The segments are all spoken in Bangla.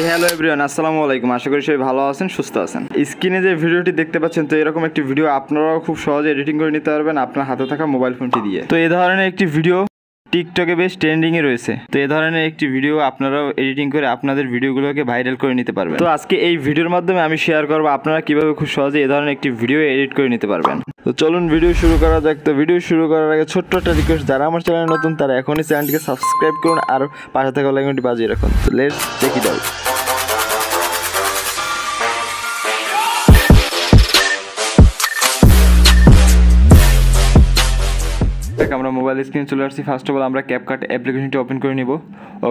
হ্যালো এভরিওয়ান, আসসালামু আলাইকুম। আশা করি সবাই ভালো আছেন, সুস্থ আছেন। স্ক্রিনে যে ভিডিওটি দেখতে পাচ্ছেন, তো এরকম একটি ভিডিও আপনারাও খুব সহজে এডিটিং করে নিতে পারবেন আপনার হাতে থাকা মোবাইল ফোনটি দিয়ে। তো এই ধরনের একটি ভিডিও টিকটকে বেশ ট্রেন্ডিংয়ে রয়েছে। তো এই ধরনের একটি ভিডিও আপনারাও এডিটিং করে আপনাদের ভিডিওগুলোকে ভাইরাল করে নিতে পারবেন। তো আজকে এই ভিডিওর মাধ্যমে আমি শেয়ার করবো আপনারা কিভাবে খুব সহজে এই ধরনের একটি ভিডিও এডিট করে নিতে পারবেন। তো চলুন ভিডিও শুরু করা যাক। তো ভিডিও শুরু করার আগে ছোট্ট একটা রিকোয়েস্ট, যারা আমার চ্যানেলে নতুন তারা এখনই চ্যানেলটিকে সাবস্ক্রাইব করুন আর পাশে থাকা বেল আইকনটি বাজিয়ে রাখুন। তো লেটস চেক ইট আউট। আমরা মোবাইল স্ক্রিনে চলে আসছি। ফার্স্ট অফ অল আমরা ক্যাপকাট অ্যাপ্লিকেশনটি ওপেন করে নিব।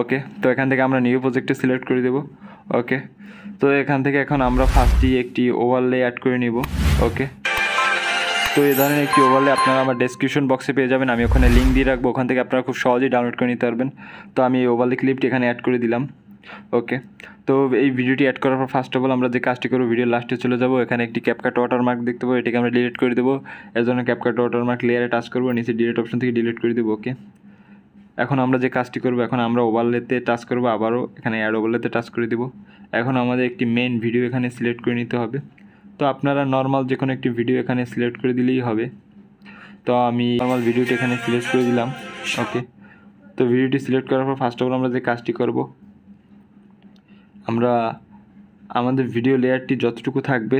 ওকে, তো এখান থেকে আমরা নিউ প্রজেক্টে সিলেক্ট করে দেব। ওকে, তো এখান থেকে এখন আমরা ফার্স্টই একটি ওভারলে অ্যাড করে নিব। ওকে, তো এই ধরনের একটি ওভারলে আপনারা আমার ডেসক্রিপশন বক্সে পেয়ে যাবেন, আমি ওখানে লিঙ্ক দিয়ে রাখবো, ওখান থেকে আপনারা খুব সহজেই ডাউনলোড করে নিতে পারবেন। তো আমি এই ওভারলে ক্লিপটি এখানে অ্যাড করে দিলাম। ওকে, তো এই ভিডিওটি অ্যাড করার পর ফার্স্ট অফ অল আমরা যে কাজটি করবো, ভিডিও লাস্টে চলে যাব। এখানে একটি ক্যাপকাট ওয়াটারমার্ক দেখতে পাবো, এটাকে আমরা ডিলিট করে দেবো। এর জন্য ক্যাপকাট ওয়াটারমার্ক লেয়ারে টাচ করবো, নিচে ডিলিট অপশন থেকে ডিলিট করে দেবো। ওকে, এখন আমরা যে কাজটি করবো, এখন আমরা ওভারলেতে টাচ করবো, আবারও এখানে অ্যাড ওভারলেতে টাচ করে দেবো। এখন আমাদের একটি মেইন ভিডিও এখানে সিলেক্ট করে নিতে হবে। তো আপনারা নর্মাল যে কোনো একটি ভিডিও এখানে সিলেক্ট করে দিলেই হবে। তো আমি নর্মাল ভিডিওটি এখানে সিলেক্ট করে দিলাম। ওকে, তো ভিডিওটি সিলেক্ট করার পর ফার্স্ট অফ অল আমরা যে কাজটি করব, আমরা আমাদের ভিডিও লেয়ারটি যতটুকু থাকবে,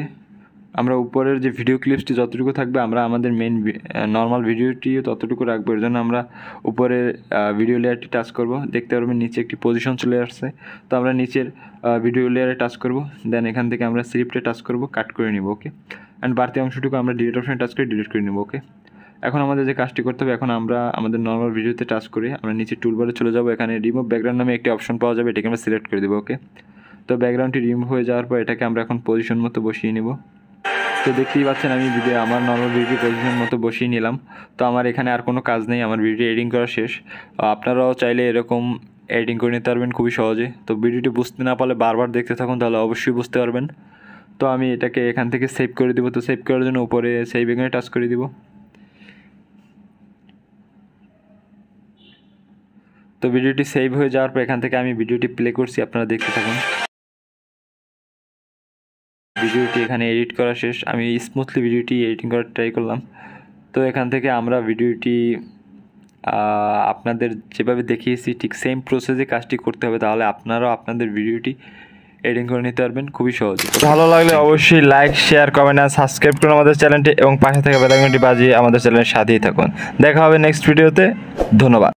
আমরা উপরের যে ভিডিও ক্লিপসটি যতটুকু থাকবে, আমরা আমাদের মেইন নর্মাল ভিডিওটিও ততটুকু রাখবো। এর জন্য আমরা উপরের ভিডিও লেয়ারটি টাচ করব। দেখতে পারবেন নিচে একটি পজিশন চলে আসছে। তো আমরা নিচের ভিডিও লেয়ারে টাচ করব, দেন এখান থেকে আমরা স্ক্রিপ্টে টাচ করব, কাট করে নিব। ওকে, অ্যান্ড বাড়তি অংশটুকু আমরা ডিলিট অপশনে টাচ করে ডিলিট করে নেব। ওকে, এখন আমাদের যে কাজটি করতে হবে, এখন আমরা আমাদের নর্মাল ভিডিওতে টাচ করে আমরা নিচে টুলবারে চলে যাব। এখানে রিমুভ ব্যাকগ্রাউন্ড নামে একটি অপশন পাওয়া যাবে, এটাকে আমরা সিলেক্ট করে দেবো। ওকে, তো ব্যাকগ্রাউন্ডটি রিমুভ হয়ে যাওয়ার পর এটাকে আমরা এখন পজিশন মতো বসিয়ে নেব। তো দেখতেই পাচ্ছেন আমি আমার নর্মাল ভিডিও পজিশন মতো বসিয়ে নিলাম। তো আমার এখানে আর কোনো কাজ নেই, আমার ভিডিও এডিটিং করা শেষ। আপনারাও চাইলে এরকম এডিটিং করে নিতে পারবেন খুবই সহজে। তো ভিডিওটি বুঝতে না পারলে বারবার দেখতে থাকুন, তাহলে অবশ্যই বুঝতে পারবেন। তো আমি এটাকে এখান থেকে সেভ করে দেবো। তো সেভ করার জন্য উপরে সেভ এখানে টাচ করে দিব। তো ভিডিওটি সেভ হয়ে যাওয়ার পর এখান থেকে আমি ভিডিওটি প্লে করছি, আপনারা দেখতে থাকুন। ভিডিওটি এখানে এডিট করা শেষ, আমি স্মুথলি ভিডিওটি এডিটিং করার ট্রাই করলাম। তো এখান থেকে আমরা ভিডিওটি আপনাদের যেভাবে দেখিয়েছি ঠিক সেম প্রসেসে কাজটি করতে হবে, তাহলে আপনারাও আপনাদের ভিডিওটি এডিটিং করে নিতে পারবেন খুবই সহজে। ভালো লাগলে অবশ্যই লাইক, শেয়ার, কমেন্ট আর সাবস্ক্রাইব করুন আমাদের চ্যানেলটি এবং পাশে থাকা বেল আইকনটি বাজিয়ে আমাদের চ্যানেলের সাথেই থাকুন। দেখা হবে নেক্সট ভিডিওতে। ধন্যবাদ।